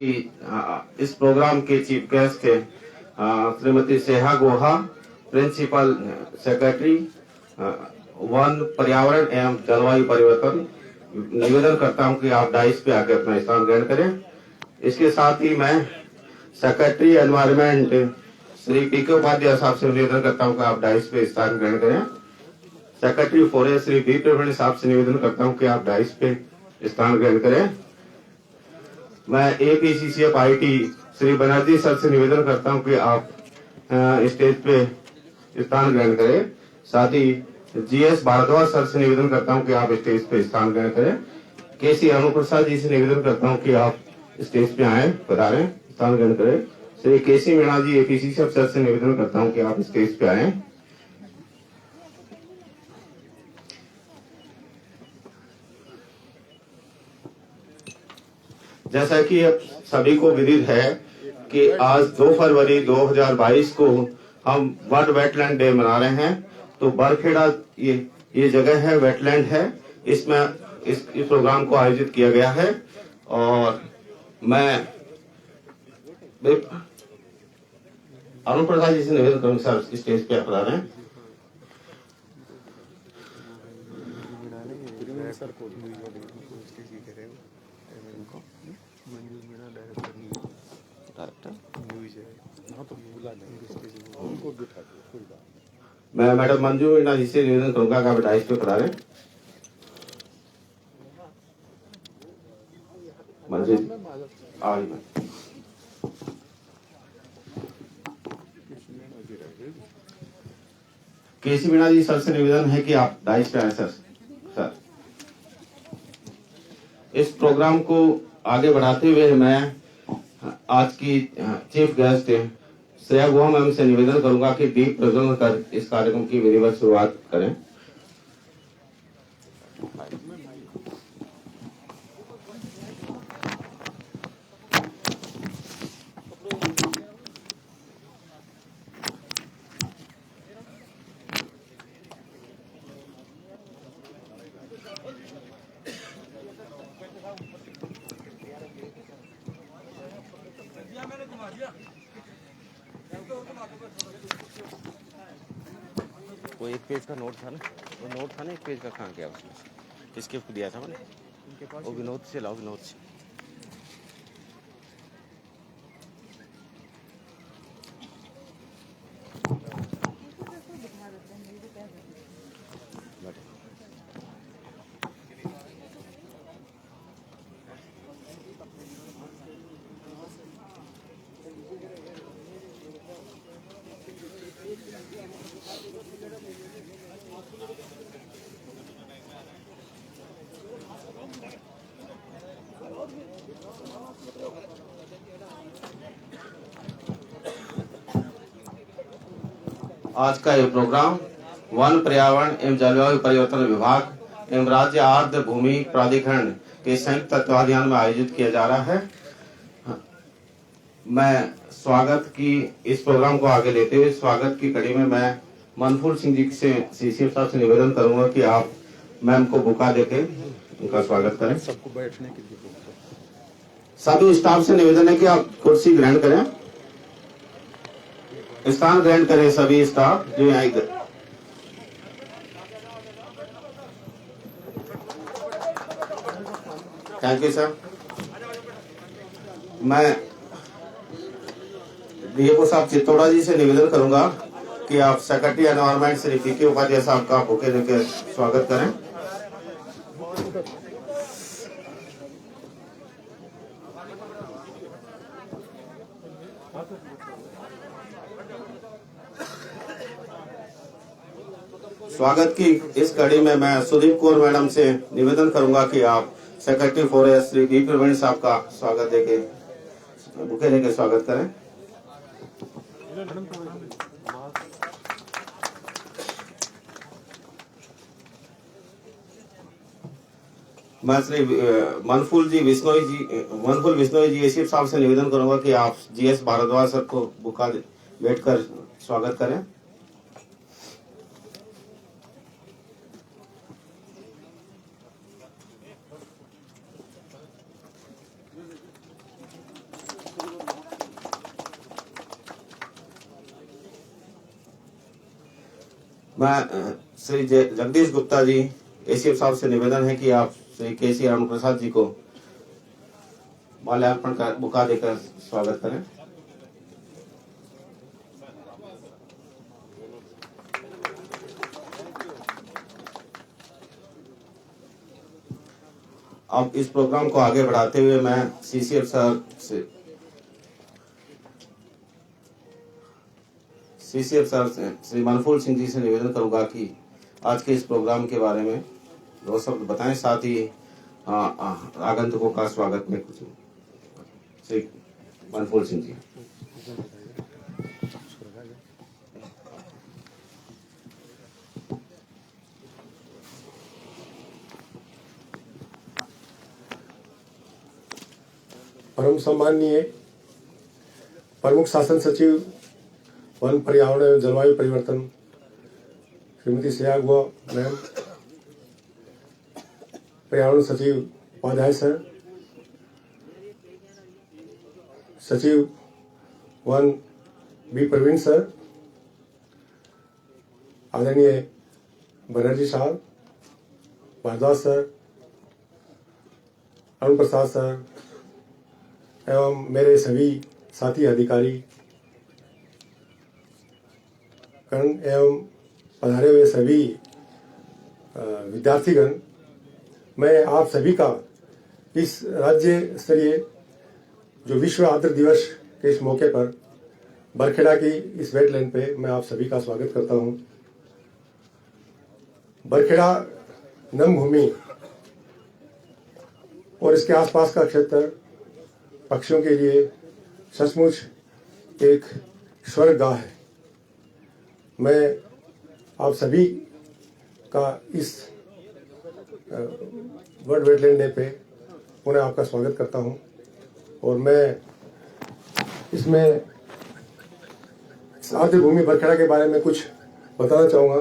कि इस प्रोग्राम के चीफ गेस्ट थे श्रीमती सेहा गोहा, प्रिंसिपल सेक्रेटरी वन, पर्यावरण एवं जलवायु परिवर्तन। निवेदन करता हूं कि आप डाइस पे आकर अपना स्थान ग्रहण करें। इसके साथ ही मैं सेक्रेटरी एनवायरमेंट श्री पीके उपाध्याय साहब से निवेदन करता हूं कि आप डाइस पे स्थान ग्रहण करें। Secretary forest Shri B Praveen साहब से निवेदन करता हूं कि आप डाइस पे स्थान ग्रहण करें। मैं APCCF IT Shri Banerjee sir से निवेदन करता हूं कि आप स्टेज पे स्थान ग्रहण करें। साथ ही GS भारद्वाज सर से निवेदन करता हूं कि आप स्टेज पे स्थान ग्रहण करें। KC अनुप्रसाद जी से निवेदन करता हूं कि आप स्टेज पे आए, पधारें, स्थान ग्रहण करें। श्री KC मीणा जी APCCF सर से निवेदन करता हूं कि आप स्टेज पे आए। जैसा कि सभी को विदित है कि आज 2 फरवरी 2022 को हम वर्ल्ड वेटलैंड डे मना रहे हैं। तो बरखेड़ा ये जगह है, वेटलैंड है, इसमें इस प्रोग्राम को आयोजित किया गया है। और मैं अरुण प्रसाद जी से निवेदन करूंगा सर स्टेज पे अपना रहे हैं। मैं मैडम मंजू मीणा जी से निवेदन करूंगा कि आप डाइस पे पधारें। मंजू KC मीणा जी सर से निवेदन है कि आप डाइस पे आए सर। इस प्रोग्राम को आगे बढ़ाते हुए मैं आज की चीफ गेस्ट श्रेया गोहा मैम से निवेदन करूंगा कि दीप प्रज्वलन कर इस कार्यक्रम की विधिवत शुरुआत करें। वो एक पेज का नोट था ना, वो नोट था ना, एक पेज का कहाँ गया उसमें? किसके दिया था मैंने? वो विनोद से लाओ, विनोद से। आज का ये प्रोग्राम वन, पर्यावरण एवं जलवायु परिवर्तन विभाग एवं राज्य आर्द्र भूमि प्राधिकरण के संयुक्त तत्वाधान में आयोजित किया जा रहा है। मैं स्वागत की इस प्रोग्राम को आगे लेते हुए स्वागत की कड़ी में मैं मनफूल सिंह जी से CCF साहब से निवेदन करूंगा कि आप मैम को बुका देके उनका स्वागत करें। सबको बैठने के लिए सभी स्टाफ से निवेदन है कि आप कुर्सी ग्रहण करें, स्थान ग्रहण करें सभी स्टाफ जो यहाँ इधर। Thank you sir. मैं DFO साहब चित्तौड़ा जी से निवेदन करूंगा कि आप secretary environment Shri PK Upadhyay साहब का बुके देकर स्वागत करें। स्वागत की इस कड़ी में मैं सुदीप कौर मैडम से निवेदन करूंगा कि आप secretary forest Shri B Praveen साहब का स्वागत देके बुके देके स्वागत करें। मैं श्री मनफूल विश्नोई जी ACF साहब से निवेदन करूंगा कि आप GS भारद्वाज सर को बुका बैठकर स्वागत करें। मैं श्री जगदीश गुप्ता जी एसीएफ साहब से निवेदन है कि आप श्री केसी राम प्रसाद जी को माल्यार्पण का बुका देकर स्वागत करें। अब इस प्रोग्राम को आगे बढ़ाते हुए मैं सीसीएफ सर से श्री मनफूल सिंह जी से निवेदन करूंगा कि आज के इस प्रोग्राम के बारे में दो शब्द बताएं, साथ ही आगंतुकों का स्वागत में कुछ। श्री मनफूल सिंह जी। परम सम्माननीय प्रमुख शासन सचिव वन, पर्यावरण एवं जलवायु परिवर्तन श्रीमती सेहा गुहा मैम, पर्यावरण सचिव उपाध्याय सर, सचिव वन बी प्रवीण सर, आदरणीय बनर्जी साहब, भारद्वाज सर, अरुण प्रसाद सर एवं मेरे सभी साथी अधिकारी कर्ण एवं पधारे हुए सभी विद्यार्थीगण, मैं आप सभी का इस राज्य स्तरीय जो विश्व आर्द्र दिवस के इस मौके पर बरखेड़ा की इस वेटलैंड पे मैं आप सभी का स्वागत करता हूं। बरखेड़ा नम भूमि और इसके आसपास का क्षेत्र पक्षियों के लिए सचमुच एक स्वर्गगाह है। मैं आप सभी का इस वर्ल्ड वेटलैंड डे पे पुनः आपका स्वागत करता हूं और मैं इसमें इस आर्द्र भूमि बरखेड़ा के बारे में कुछ बताना चाहूँगा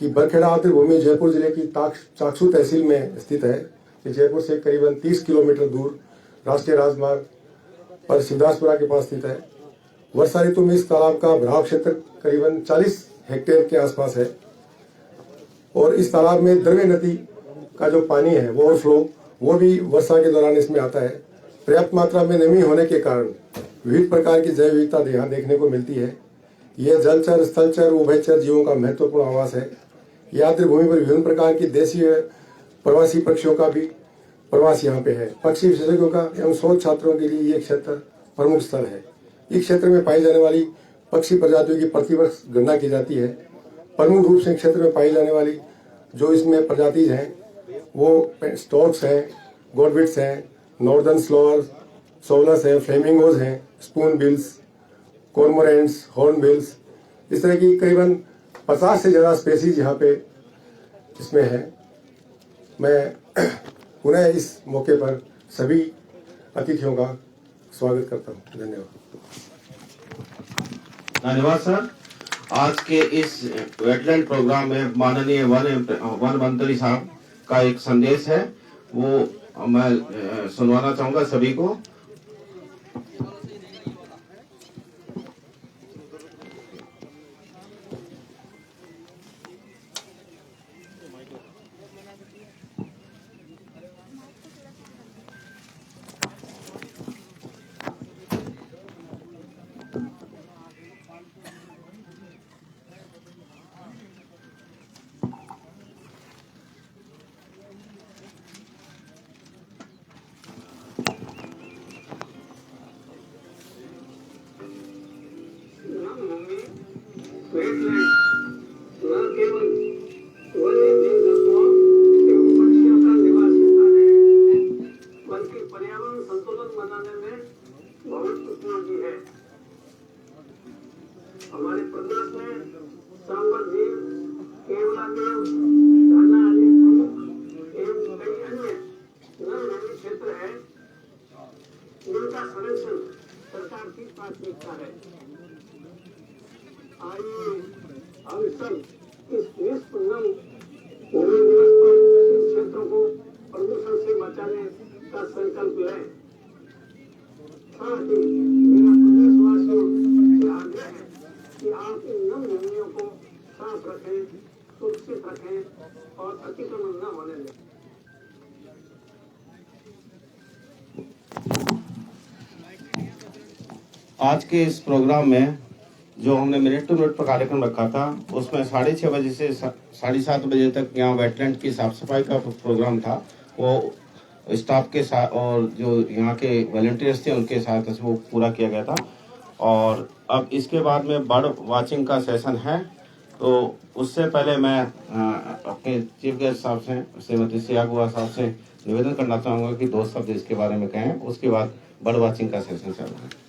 कि बरखेड़ा आर्द्र भूमि जयपुर जिले की चाकसू तहसील में स्थित है। जयपुर से करीबन 30 किलोमीटर दूर राष्ट्रीय राजमार्ग पर शिवदासपुरा के पास स्थित है। वर्षा ऋतु में इस तालाब का भराव क्षेत्र करीबन 40 हेक्टेयर के आसपास है और इस तालाब में द्रव्य नदी का जो पानी है वो ओवरफ्लो वो भी वर्षा के दौरान इसमें आता है। पर्याप्त मात्रा में नमी होने के कारण विविध प्रकार की जैव विविधता यहाँ देखने को मिलती है। यह जलचर, स्थलचर, उभयचर जीवों का महत्वपूर्ण आवास है। यह आर्द्र भूमि पर विभिन्न प्रकार की देशी प्रवासी पक्षियों का भी प्रवास यहाँ पे है। पक्षी विशेषज्ञों का एवं शोध छात्रों के लिए ये क्षेत्र प्रमुख स्थल है। इस क्षेत्र में पाई जाने वाली पक्षी प्रजातियों की प्रतिवर्ष गणना की जाती है। प्रमुख रूप से क्षेत्र में पाई जाने वाली जो इसमें प्रजातिज हैं वो स्टॉक्स हैं, गॉडविट्स हैं, नॉर्दर्न स्लोअर, सोलस हैं, फ्लेमिंगोज हैं, स्पून बिल्स, कॉर्मोरेंट्स, हॉर्नबिल्स, इस तरह की करीबन 50 से ज्यादा स्पेसीज यहाँ पे इसमें है। मैं पुनः इस मौके पर सभी अतिथियों का स्वागत करता हूँ। धन्यवाद। धन्यवाद सर। आज के इस वेटलैंड प्रोग्राम में माननीय वन मंत्री साहब का एक संदेश है, वो मैं सुनवाना चाहूंगा सभी को। हमारे प्रदेश में सांबर झील, केवला देव, धरना आदि प्रमुख एवं कई अन्य नदी क्षेत्र है जिनका संरक्षण सरकार की प्राथमिकता है। आइए हम सब इस विश्व नम भूमि दिवस पर इन क्षेत्रों को प्रदूषण से बचाने का संकल्प लें। साथ ही मेरा प्रदेशवासियों से आग्रह है कि आप इन नम भूमियों को साफ रखें रखें और अतिक्रमण न होने दें। आज के इस प्रोग्राम में जो हमने मिनट टू मिनट पर कार्यक्रम रखा था उसमें 6:30 बजे से 7:30 बजे तक यहाँ वेटलैंड की साफ सफाई का प्रोग्राम था। वो स्टाफ के साथ और जो यहाँ के वॉलंटियर्स थे उनके साथ वो पूरा किया गया था। और अब इसके बाद में बर्ड वाचिंग का सेशन है, तो उससे पहले मैं अपने चीफ गेस्ट साहब से श्रीमती सेहा गुहा साहब से निवेदन करना चाहूँगा कि 2 शब्द इसके बारे में कहें। उसके बाद बर्ड वाचिंग का सेशन चल रहा है।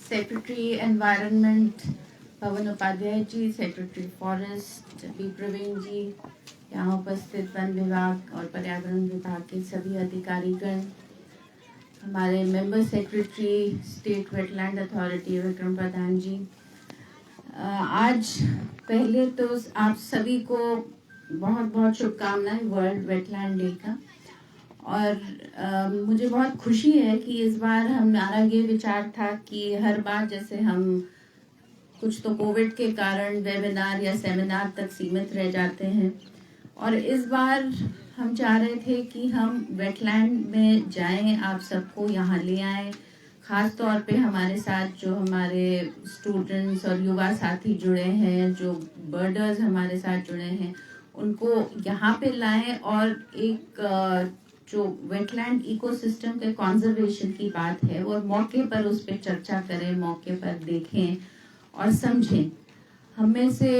सेक्रेटरी एनवायरनमेंट पवन Upadhyay ji, secretary forest B Praveen जी, यहाँ उपस्थित वन विभाग और पर्यावरण विभाग के सभी अधिकारीगण, हमारे member secretary state wetland authority Vikram Pradhan ji. आज पहले तो आप सभी को बहुत बहुत शुभकामनाएं वर्ल्ड वेटलैंड डे का। और मुझे बहुत खुशी है कि इस बार हमारा ये विचार था कि हर बार जैसे हम कुछ तो कोविड के कारण वेबिनार या सेमिनार तक सीमित रह जाते हैं, और इस बार हम चाह रहे थे कि हम वेटलैंड में जाएं, आप सबको यहाँ ले आएं। खास तौर पे हमारे साथ जो हमारे स्टूडेंट्स और युवा साथी जुड़े हैं, जो बर्डर्स हमारे साथ जुड़े हैं, उनको यहाँ पे लाएं और एक जो वेटलैंड इकोसिस्टम के कंजर्वेशन की बात है और मौके पर उस पर चर्चा करें, मौके पर देखें और समझें। हम में से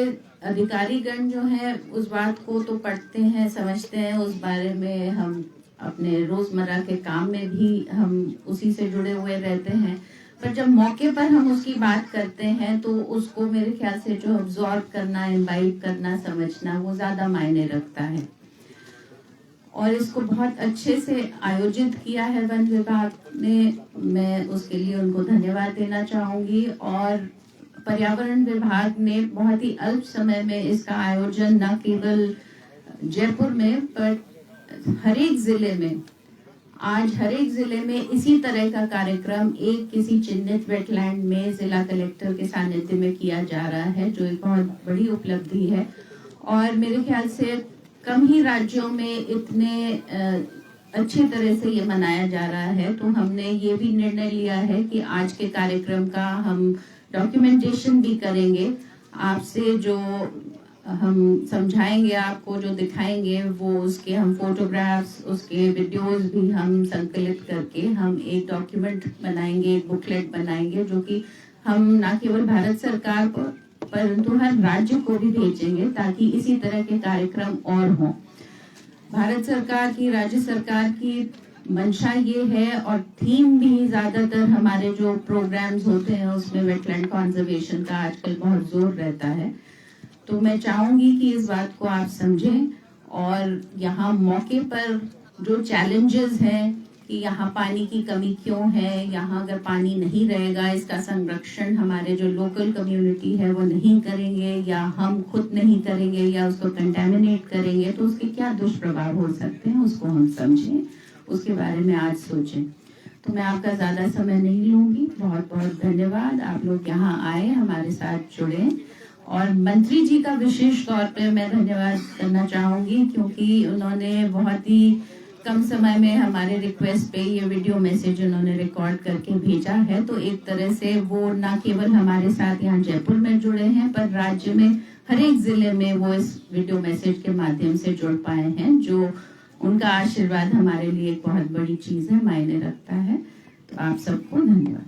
अधिकारीगण जो हैं उस बात को तो पढ़ते हैं, समझते हैं, उस बारे में हम अपने रोजमर्रा के काम में भी हम उसी से जुड़े हुए रहते हैं, पर जब मौके पर हम उसकी बात करते हैं तो उसको मेरे ख्याल से जो अब्जॉर्ब करना, इम्बाइब करना, समझना, वो ज्यादा मायने रखता है। और इसको बहुत अच्छे से आयोजित किया है वन विभाग ने, मैं उसके लिए उनको धन्यवाद देना चाहूंगी। और पर्यावरण विभाग ने बहुत ही अल्प समय में इसका आयोजन न केवल जयपुर में पर हर एक जिले में, आज हर एक जिले में इसी तरह का कार्यक्रम एक किसी चिन्हित वेटलैंड में जिला कलेक्टर के सानिध्य में किया जा रहा है, जो एक बहुत बड़ी उपलब्धि है। और मेरे ख्याल से कम ही राज्यों में इतने अच्छी तरह से ये मनाया जा रहा है। तो हमने ये भी निर्णय लिया है कि आज के कार्यक्रम का हम डॉक्यूमेंटेशन भी करेंगे, आपसे जो हम समझाएंगे, आपको जो दिखाएंगे, वो उसके हम फोटोग्राफ्स, उसके वीडियोस भी हम संकलित करके हम एक डॉक्यूमेंट बनाएंगे, एक बुकलेट बनाएंगे, जो कि हम न केवल भारत सरकार को परंतु हर राज्य को भी भेजेंगे, ताकि इसी तरह के कार्यक्रम और हों। भारत सरकार की, राज्य सरकार की मंशा ये है, और थीम भी ज्यादातर हमारे जो प्रोग्राम्स होते हैं उसमें वेटलैंड कंजर्वेशन का आजकल बहुत जोर रहता है। तो मैं चाहूंगी कि इस बात को आप समझें और यहाँ मौके पर जो चैलेंजेस हैं कि यहाँ पानी की कमी क्यों है, यहाँ अगर पानी नहीं रहेगा, इसका संरक्षण हमारे जो लोकल कम्युनिटी है वो नहीं करेंगे, या हम खुद नहीं करेंगे, या उसको कंटेमिनेट करेंगे, तो उसके क्या दुष्प्रभाव हो सकते हैं, उसको हम समझें, उसके बारे में आज सोचें। तो मैं आपका ज्यादा समय नहीं लूंगी। बहुत बहुत धन्यवाद, आप लोग यहाँ आए, हमारे साथ जुड़े। और मंत्री जी का विशेष तौर पे मैं धन्यवाद करना चाहूंगी, क्योंकि उन्होंने बहुत ही कम समय में हमारे रिक्वेस्ट पे ये वीडियो मैसेज उन्होंने रिकॉर्ड करके भेजा है। तो एक तरह से वो न केवल हमारे साथ यहाँ जयपुर में जुड़े हैं, पर राज्य में हर एक जिले में वो इस वीडियो मैसेज के माध्यम से जुड़ पाए हैं, जो उनका आशीर्वाद हमारे लिए एक बहुत बड़ी चीज है, मायने रखता है। तो आप सबको धन्यवाद।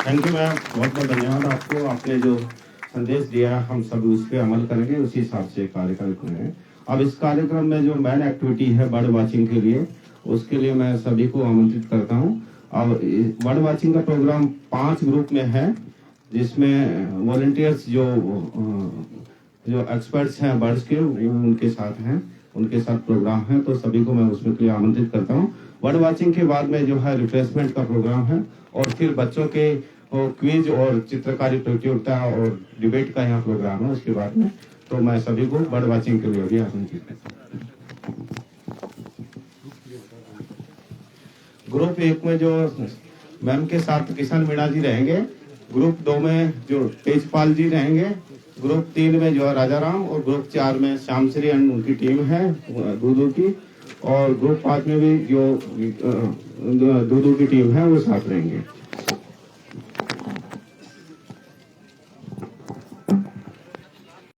थैंक यू मैम, बहुत बहुत धन्यवाद आपको। आपने जो संदेश दिया हम सब उस पर अमल करेंगे, उसी हिसाब से कार्यक्रम करेंगे। अब इस कार्यक्रम में जो मेन एक्टिविटी है बर्ड वाचिंग के लिए, उसके लिए मैं सभी को आमंत्रित करता हूं। अब बर्ड वाचिंग का प्रोग्राम 5 ग्रुप में है, जिसमें वॉलंटियर्स जो एक्सपर्ट्स हैं बर्ड्स के, उनके साथ हैं, उनके साथ प्रोग्राम है। तो सभी को मैं उसमें के लिए आमंत्रित करता हूँ। बर्ड वाचिंग के बाद में जो है रिफ्रेशमेंट का प्रोग्राम है, और फिर बच्चों के क्विज और चित्रकारी प्रतियोगिता और डिबेट का यहाँ प्रोग्राम है। उसके बाद में तो मैं सभी को बर्ड वॉचिंग के लिए भी आमंत्रित करता हूं। ग्रुप 1 में जो मैम के साथ किशन मीणा जी रहेंगे, ग्रुप 2 में जो तेजपाल जी रहेंगे, ग्रुप 3 में जो है राजाराम, और ग्रुप 4 में श्यामश्री एंड उनकी टीम है दूधू की, और ग्रुप 5 में भी जो दूधू की टीम है वो साथ रहेंगे।